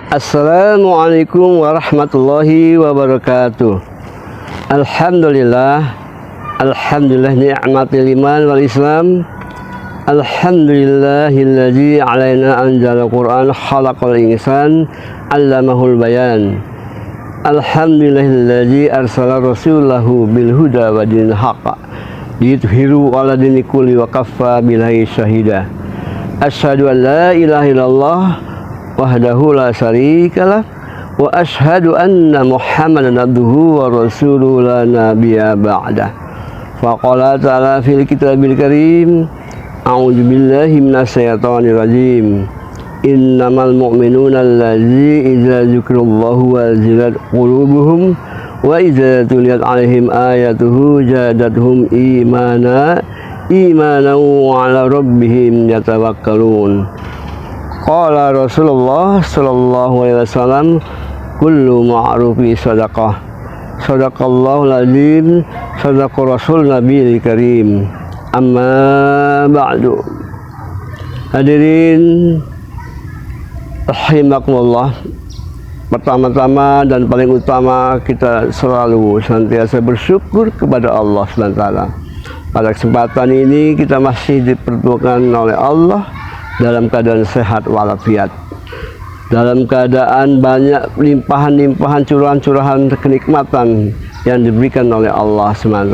Assalamualaikum warahmatullahi wabarakatuh. Alhamdulillah ni'matil iman wal islam. Alhamdulillahilladzi alaina anzala Qur'an khalaqal insan 'allamahul bayan. Alhamdulillahilladzi arsala rasulahu bil huda wa dinil haqq liyudhhiru 'ala dini kulli wa kaffa billahi syahida. Asyhadu an la ilaha illallah wahdahu la syarikalah wa asyhadu anna Muhammadan abduhu wa rasuluhu la nabiyya ba'dah. Faqala ta'ala fil kitabil karim, a'udzu billahi minasyaitonir rajim. Innamal mu'minuna allazi idza dzikrallahu wajilat qulubuhum wa idza tuliyat 'alaihim ayatuhu zadatuhum imana wa 'ala rabbihim yatawakkalun. Qala Rasulullah sallallahu alaihi wasallam, kullu ma'rufi sadaqah. Sadaqallahul azim, sadaqa rasul nabiyil karim. Amma ba'du. Hadirin rahimakumullah. Pertama-tama dan paling utama, kita selalu senantiasa bersyukur kepada Allah SWT. Pada kesempatan ini kita masih dipertemukan oleh Allah dalam keadaan sehat walafiat, dalam keadaan banyak limpahan-limpahan curahan-curahan kenikmatan yang diberikan oleh Allah SWT.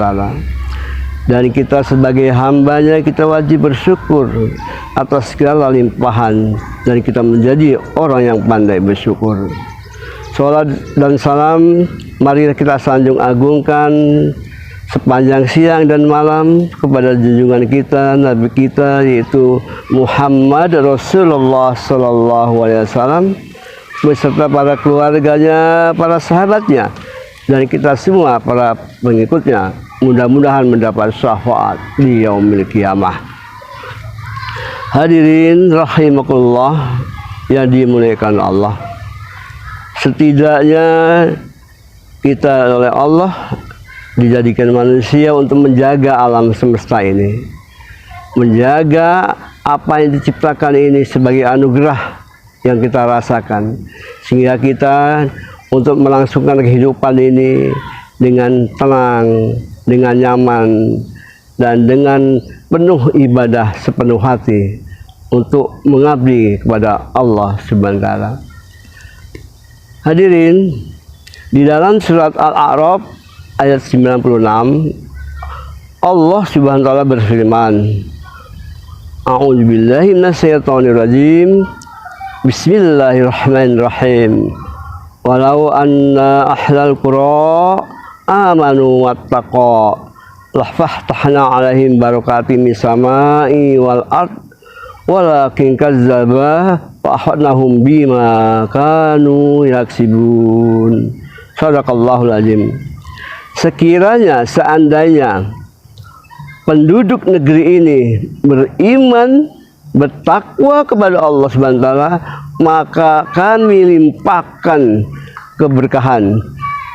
Dan kita sebagai hambanya, kita wajib bersyukur atas segala limpahan, dan kita menjadi orang yang pandai bersyukur. Salat dan salam mari kita sanjung agungkan sepanjang siang dan malam kepada junjungan kita, Nabi kita, yaitu Muhammad Rasulullah Sallallahu Alaihi Wasallam, beserta para keluarganya, para sahabatnya, dan kita semua para pengikutnya. Mudah-mudahan mendapat syafaat di yaumil qiyamah. Hadirin rahimakumullah yang dimuliakan Allah, setidaknya kita oleh Allah dijadikan manusia untuk menjaga alam semesta ini, menjaga apa yang diciptakan ini sebagai anugerah yang kita rasakan, sehingga kita untuk melangsungkan kehidupan ini dengan tenang, dengan nyaman, dan dengan penuh ibadah sepenuh hati untuk mengabdi kepada Allah Subhanahu wa Ta'ala. Hadirin, di dalam surat Al-A'raf ayat 96, Allah Subhanahu wa Ta'ala berfirman, a'udzu billahi minasyaitonir rajim, bismillahirrahmanirrahim, walau anna ahlal qura amanu wattaqu lafahtahna 'alaihim barakatim minas sama'i wal ard walakin kazzaba fa akhadnahum bima kanu yaksibun. Shadaqallahul azim. Sekiranya, seandainya penduduk negeri ini beriman, bertakwa kepada Allah Subhanahu wa Ta'ala, maka kami limpahkan keberkahan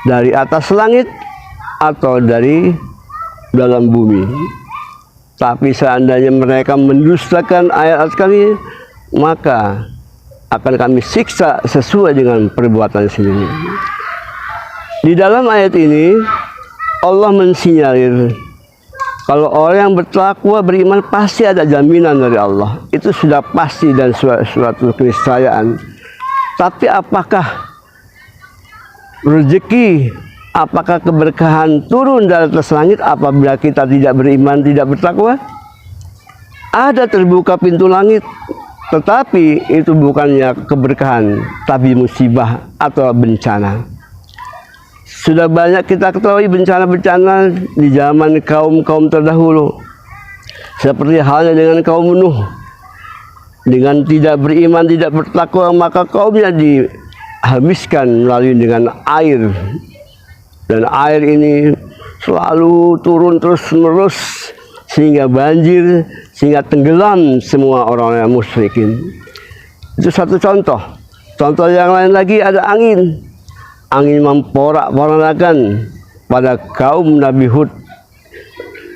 dari atas langit atau dari dalam bumi. Tapi seandainya mereka mendustakan ayat kami, maka akan kami siksa sesuai dengan perbuatan sendiri. Di dalam ayat ini Allah mensinyalir kalau orang yang bertakwa, beriman, pasti ada jaminan dari Allah. Itu sudah pasti dan suatu keniscayaan. Tapi apakah rezeki, apakah keberkahan turun dari atas langit apabila kita tidak beriman, tidak bertakwa? Ada terbuka pintu langit, tetapi itu bukannya keberkahan, tapi musibah atau bencana. Sudah banyak kita ketahui bencana-bencana di zaman kaum-kaum terdahulu. Seperti halnya dengan kaum Nuh. Dengan tidak beriman, tidak bertakwa, maka kaumnya dihabiskan melalui dengan air. Dan air ini selalu turun terus-menerus sehingga banjir, sehingga tenggelam semua orang-orang musyrikin. Itu satu contoh. Contoh yang lain lagi ada angin. Angin memporak-porandakan pada kaum Nabi Hud.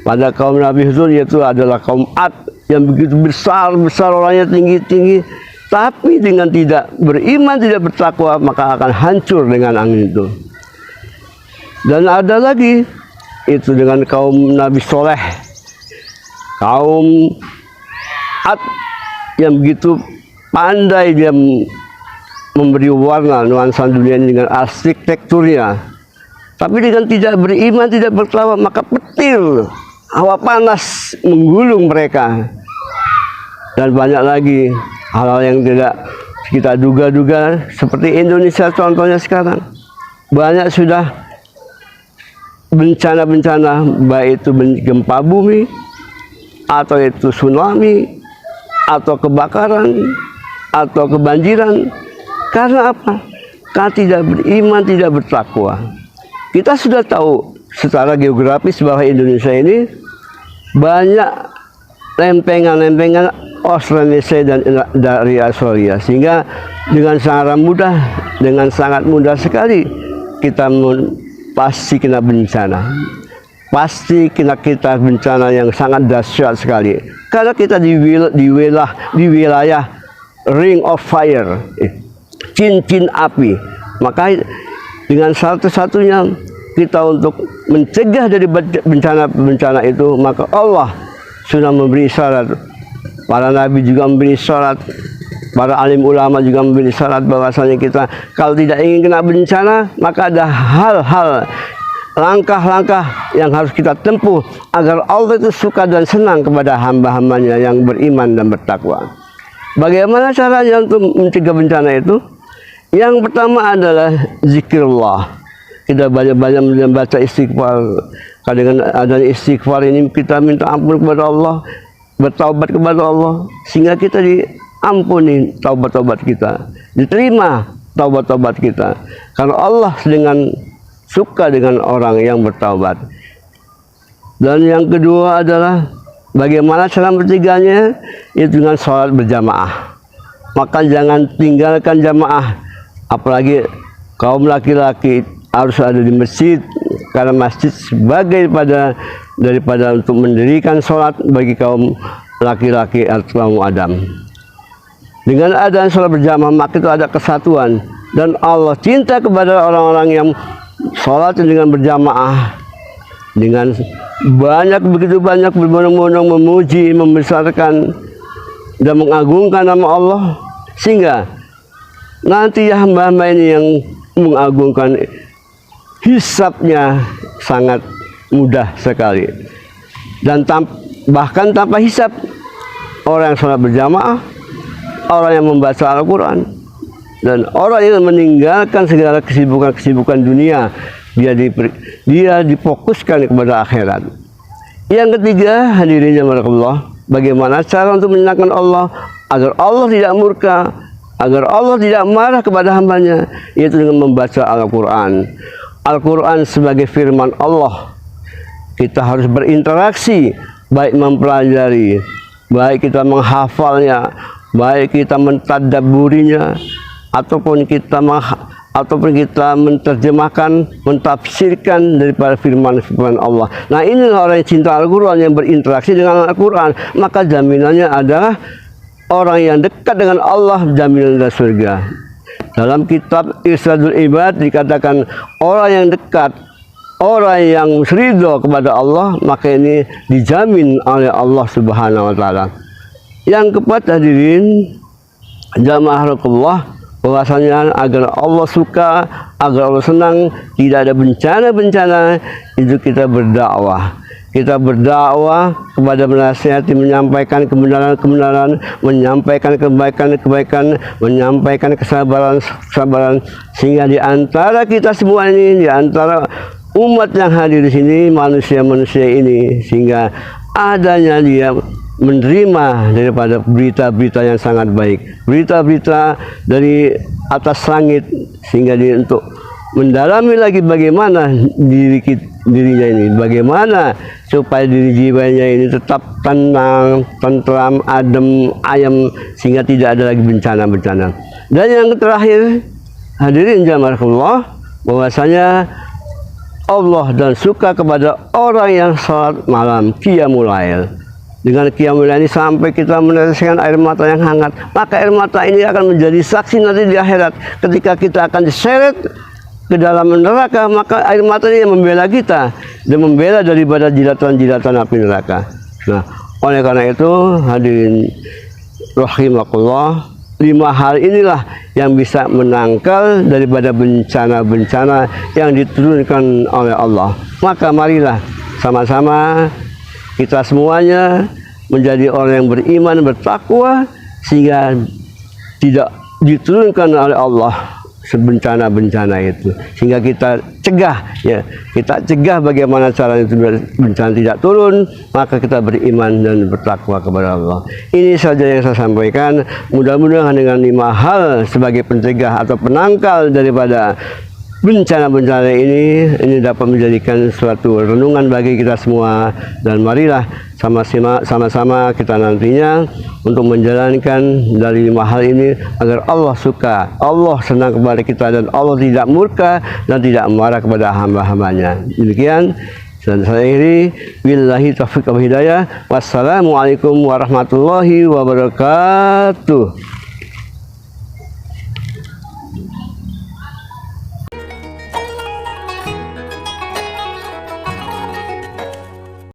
Pada kaum Nabi Hud, yaitu adalah kaum Ad, yang begitu besar orangnya, tinggi-tinggi, Tapi dengan tidak beriman, tidak bertakwa, maka akan hancur dengan angin itu. Dan ada lagi, itu dengan kaum Nabi Soleh, kaum Ad yang begitu pandai dia memberi warna nuansa dunia ini dengan arsitekturnya. Tapi dengan tidak beriman, tidak bertakwa, maka petir, hawa panas menggulung mereka. Dan banyak lagi hal-hal yang tidak kita duga-duga, seperti Indonesia contohnya sekarang. Banyak sudah bencana-bencana, baik itu gempa bumi, atau itu tsunami, atau kebakaran, atau kebanjiran. Karena apa? Karena tidak beriman, tidak bertakwa. Kita sudah tahu secara geografis bahwa Indonesia ini banyak lempengan-lempengan Australasia dan dari Australia, sehingga dengan sangat mudah sekali kita pasti kena bencana. Pasti kita bencana yang sangat dahsyat sekali. Karena kita di wilayah ring of fire, cincin api. Maka dengan satu-satunya kita untuk mencegah dari bencana itu, maka Allah sudah memberi syarat. Para nabi juga memberi syarat, para alim ulama juga memberi syarat bahwasanya kita kalau tidak ingin kena bencana, maka ada hal-hal, langkah-langkah yang harus kita tempuh agar Allah itu suka dan senang kepada hamba-hambanya yang beriman dan bertakwa. Bagaimana caranya untuk mencegah bencana itu? Yang pertama adalah zikirullah. Kita banyak-banyak membaca istighfar. Dengan adanya istighfar ini kita minta ampun kepada Allah, bertaubat kepada Allah, sehingga kita diampuni taubat-taubat kita, diterima taubat-taubat kita. Karena Allah suka dengan orang yang bertaubat. Dan yang kedua adalah bagaimana cara mencegahnya, itu dengan sholat berjamaah. Maka jangan tinggalkan jamaah, apalagi kaum laki-laki harus ada di masjid, karena masjid sebagai daripada untuk mendirikan sholat bagi kaum laki-laki atau kaum Adam. Dengan adanya sholat berjamaah, maka itu ada kesatuan, dan Allah cinta kepada orang-orang yang sholat dengan berjamaah, dengan begitu banyak berbondong-bondong memuji, membesarkan dan mengagungkan nama Allah, sehingga nanti hamba-hamba ini yang mengagungkan, hisabnya sangat mudah sekali. Dan bahkan tanpa hisab, orang yang sholat berjamaah, orang yang membaca Al-Quran, dan orang yang meninggalkan segala kesibukan dunia, dia difokuskan kepada akhirat. Yang ketiga, hadirin jamaah, bagaimana cara untuk menyenangkan Allah agar Allah tidak murka, agar Allah tidak marah kepada hambanya, yaitu dengan membaca Al-Quran. Al-Quran sebagai firman Allah. Kita harus berinteraksi, baik mempelajari, baik kita menghafalnya, baik kita mentadabburinya, ataupun kita menerjemahkan, mentafsirkan daripada firman-firman Allah. Nah, ini orang yang cinta Al-Quran, yang berinteraksi dengan Al-Quran, maka jaminannya adalah orang yang dekat dengan Allah, jaminan dari surga. Dalam kitab Irsyadul Ibad dikatakan orang yang dekat, orang yang ridho kepada Allah, maka ini dijamin oleh Allah Subhanahu wa taala. Yang keempat, hadirin jamaah Allah, bahwasanya agar Allah suka, agar Allah senang, tidak ada bencana-bencana, itu kita berdakwah. Kita berdakwah kepada menasihati, menyampaikan kebenaran-kebenaran, menyampaikan kebaikan-kebaikan, menyampaikan kesabaran-kesabaran, sehingga di antara kita semua ini, di antara umat yang hadir di sini, manusia-manusia ini, sehingga adanya dia menerima daripada berita-berita yang sangat baik, berita-berita dari atas langit, sehingga dia untuk mendalami lagi bagaimana dirinya ini, bagaimana supaya diri jiwanya ini tetap tenang, tentram, adem, ayem, sehingga tidak ada lagi bencana-bencana. Dan yang terakhir, hadirin jamaah Allah, bahwasanya Allah dan suka kepada orang yang salat malam, qiyamul lail. dengan qiyamul lail ini sampai kita meneteskan air mata yang hangat, maka air mata ini akan menjadi saksi nanti di akhirat ketika kita akan diseret ke dalam neraka, maka air mata ini yang membela kita dan membela daripada jilatan-jilatan api neraka. Nah, oleh karena itu hadirin rahimakumullah, 5 hal inilah yang bisa menangkal daripada bencana-bencana yang diturunkan oleh Allah. Maka marilah sama-sama kita semuanya menjadi orang yang beriman, bertakwa, sehingga tidak diturunkan oleh Allah sebencana-bencana itu, sehingga kita cegah, ya, kita cegah bagaimana cara itu bencana tidak turun, maka kita beriman dan bertakwa kepada Allah. Ini saja yang saya sampaikan. Mudah-mudahan dengan 5 hal sebagai pencegah atau penangkal daripada bencana-bencana ini dapat menjadikan suatu renungan bagi kita semua, dan marilah sama-sama kita nantinya untuk menjalankan dari 5 hal ini agar Allah suka, Allah senang kepada kita, dan Allah tidak murka dan tidak marah kepada hamba-hambanya. Demikian dan saya akhiri, billahi taufiq wal hidayah. Wassalamualaikum warahmatullahi wabarakatuh.